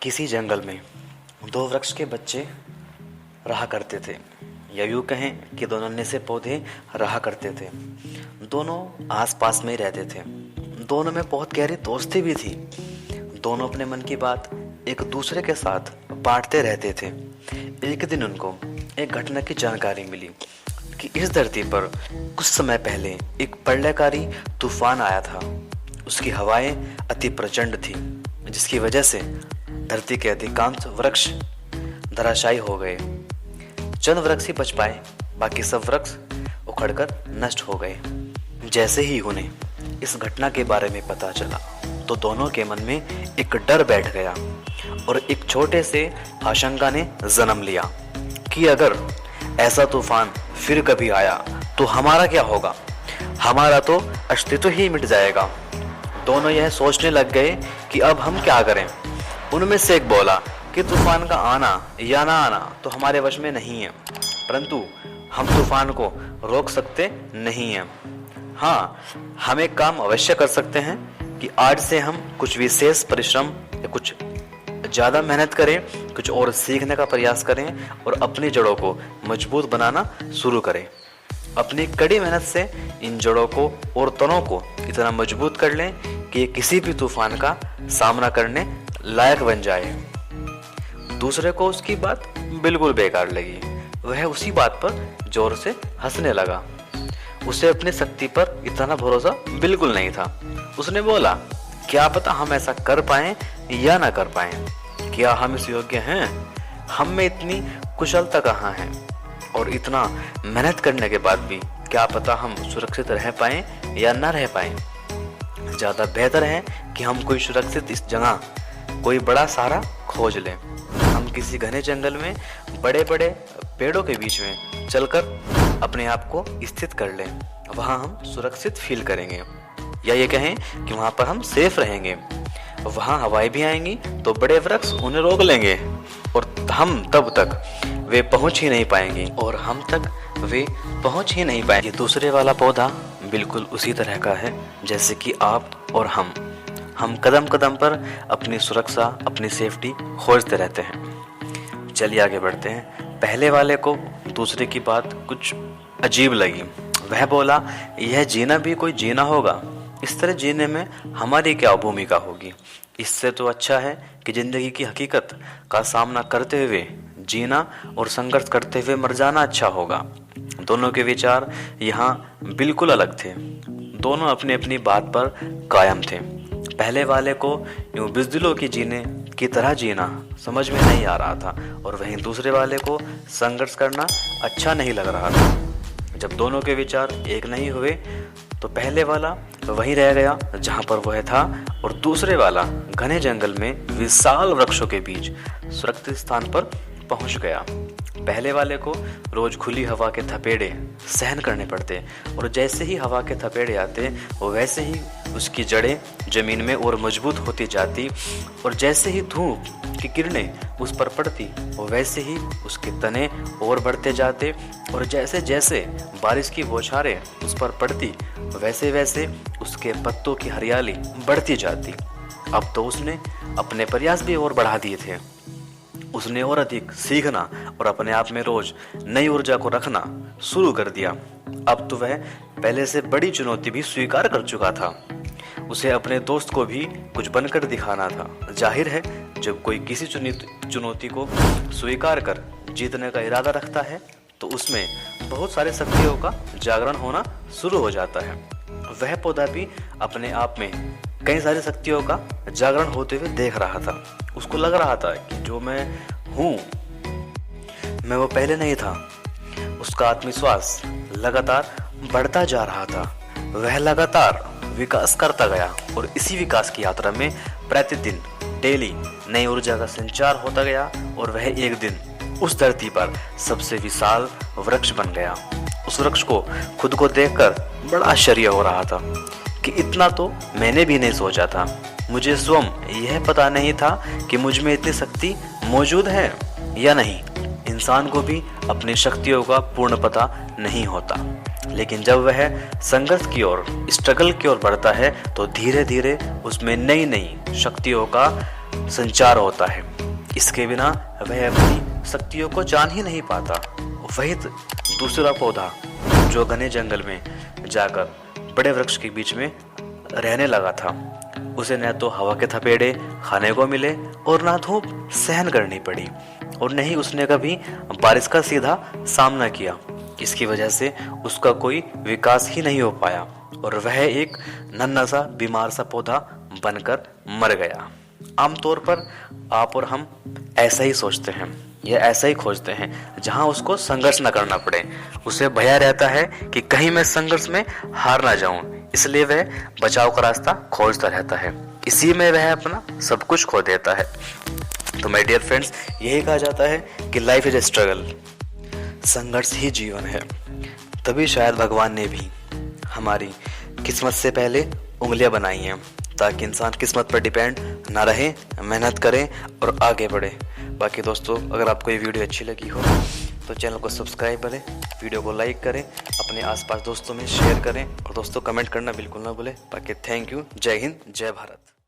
किसी जंगल में दो वृक्ष के बच्चे रहा करते थे, या यूँ कहें कि दो नन्हे से पौधे रहा करते थे। दोनों आसपास में ही रहते थे। दोनों में बहुत गहरी दोस्ती भी थी। दोनों अपने मन की बात एक दूसरे के साथ बांटते रहते थे। एक दिन उनको एक घटना की जानकारी मिली कि इस धरती पर कुछ समय पहले एक प्रलयकारी तूफान आया था। उसकी हवाएं अति प्रचंड थी, जिसकी वजह से धरती के अधिकांश वृक्ष धराशायी हो गए। चंद वृक्ष ही बच पाए, बाकी सब वृक्ष उखड़कर नष्ट हो गए। जैसे ही उन्हें इस घटना के बारे में पता चला तो दोनों के मन में एक डर बैठ गया और एक छोटे से आशंका ने जन्म लिया कि अगर ऐसा तूफान फिर कभी आया तो हमारा क्या होगा, हमारा तो अस्तित्व ही मिट जाएगा। दोनों यह सोचने लग गए कि अब हम क्या करें। उनमें से एक बोला कि तूफान का आना या ना आना तो हमारे वश में नहीं है, परंतु हम तूफान को रोक सकते नहीं हैं। हाँ, हम एक काम अवश्य कर सकते हैं कि आज से हम कुछ विशेष परिश्रम या कुछ ज़्यादा मेहनत करें, कुछ और सीखने का प्रयास करें और अपनी जड़ों को मजबूत बनाना शुरू करें। अपनी कड़ी मेहनत से इन जड़ों को और तनों को इतना मजबूत कर लें कि ये किसी भी तूफान का सामना करने लायक बन जाए। दूसरे को उसकी बात बिल्कुल बेकार लगी। वह उसी बात पर जोर से हंसने लगा। उसे अपनी शक्ति पर इतना भरोसा बिल्कुल नहीं था। उसने बोला, क्या पता हम ऐसा कर पाएं या ना कर पाएं, क्या हम इस योग्य हैं? हम में इतनी कुशलता कहाँ है, और इतना मेहनत करने के बाद भी क्या पता हम सुरक्षित रह पाएं या ना रह पाएं। ज़्यादा बेहतर है कि हम कोई सुरक्षित इस जगह कोई बड़ा सहारा खोज लें। हम किसी घने जंगल में बड़े बड़े पेड़ों के बीच में चलकर अपने आप को स्थित कर लें। वहाँ हम सुरक्षित फील करेंगे, या ये कहें कि वहाँ पर हम सेफ रहेंगे। वहाँ हवाएं भी आएंगी तो बड़े वृक्ष उन्हें रोक लेंगे और हम तब तक वे पहुँच ही नहीं पाएंगे। दूसरे वाला पौधा बिल्कुल उसी तरह का है जैसे कि आप और हम कदम कदम पर अपनी सुरक्षा, अपनी सेफ्टी खोजते रहते हैं। चलिए आगे बढ़ते हैं। पहले वाले को दूसरे की बात कुछ अजीब लगी। वह बोला, यह जीना भी कोई जीना होगा, इस तरह जीने में हमारी क्या भूमिका होगी। इससे तो अच्छा है कि जिंदगी की हकीकत का सामना करते हुए जीना और संघर्ष करते हुए मर जाना अच्छा होगा। दोनों के विचार यहाँ बिल्कुल अलग थे। दोनों अपनी अपनी बात पर कायम थे। पहले वाले को यूं बुज़दिलों की जीने की तरह जीना समझ में नहीं आ रहा था, और वहीं दूसरे वाले को संघर्ष करना अच्छा नहीं लग रहा था। जब दोनों के विचार एक नहीं हुए तो पहले वाला वहीं रह गया जहां पर वह था, और दूसरे वाला घने जंगल में विशाल वृक्षों के बीच सुरक्षित स्थान पर पहुंच गया। पहले वाले को रोज खुली हवा के थपेड़े सहन करने पड़ते, और जैसे ही हवा के थपेड़े आते वैसे ही उसकी जड़ें जमीन में और मजबूत होती जाती, और जैसे ही धूप की किरणें उस पर पड़ती वैसे ही उसके तने और बढ़ते जाते, और जैसे जैसे बारिश की बौछारें उस पर पड़ती वैसे वैसे उसके पत्तों की हरियाली बढ़ती जाती। अब तो उसने अपने प्रयास भी और बढ़ा दिए थे। उसने और अधिक सीखना और अपने आप में रोज नई ऊर्जा को रखना शुरू कर दिया। अब तो वह पहले से बड़ी चुनौती भी स्वीकार कर चुका था। उसे अपने दोस्त को भी कुछ बनकर दिखाना था। जाहिर है, जब कोई किसी चुनौती को स्वीकार कर जीतने का इरादा रखता है तो उसमें बहुत सारे शक्तियों का जागरण होना शुरू हो जाता है। वह पौधा भी अपने आप में कई सारी शक्तियों का जागरण होते हुए देख रहा था। उसको लग रहा था कि जो मैं हूँ मैं वो पहले नहीं था। उसका आत्मविश्वास लगातार बढ़ता जा रहा था। वह लगातार विकास करता गया, और इसी विकास की यात्रा में प्रतिदिन डेली नई ऊर्जा का संचार होता गया, और वह एक दिन उस धरती पर सबसे विशाल वृक्ष बन गया। उस वृक्ष को खुद को देखकर बड़ा आश्चर्य हो रहा था कि इतना तो मैंने भी नहीं सोचा था। मुझे स्वयं यह पता नहीं था कि मुझ में इतनी शक्ति मौजूद है या नहीं। इंसान को भी अपनी शक्तियों का पूर्ण पता नहीं होता, लेकिन जब वह संघर्ष की ओर, स्ट्रगल की ओर बढ़ता है तो धीरे धीरे उसमें नई नई शक्तियों का संचार होता है। इसके बिना वह अपनी शक्तियों को जान ही नहीं पाता। वही दूसरा पौधा जो घने जंगल में जाकर बड़े वृक्ष के बीच में रहने लगा था, उसे न तो हवा के थपेड़े खाने को मिले और ना धूप सहन करनी पड़ी, और न ही उसने कभी बारिश का सीधा सामना किया। इसकी वजह से उसका कोई विकास ही नहीं हो पाया और वह एक नन्हा सा बीमार सा पौधा बनकर मर गया। आमतौर पर आप और हम ऐसा ही सोचते हैं या ऐसा ही खोजते हैं जहां उसको संघर्ष न करना पड़े। उसे भय रहता है कि कहीं मैं संघर्ष में हार ना जाऊं, इसलिए वह बचाव का रास्ता खोजता रहता है। इसी में वह अपना सब कुछ खो देता है। तो माय डियर फ्रेंड्स, यही कहा जाता है कि लाइफ इज ए स्ट्रगल, संघर्ष ही जीवन है। तभी शायद भगवान ने भी हमारी किस्मत से पहले उंगलियां बनाई हैं, ताकि इंसान किस्मत पर डिपेंड ना रहे, मेहनत करे और आगे बढ़े। बाकी दोस्तों, अगर आपको ये वीडियो अच्छी लगी हो तो चैनल को सब्सक्राइब करें, वीडियो को लाइक करें, अपने आसपास दोस्तों में शेयर करें और दोस्तों कमेंट करना बिल्कुल ना भूलें। बाकी थैंक यू। जय हिंद, जय भारत।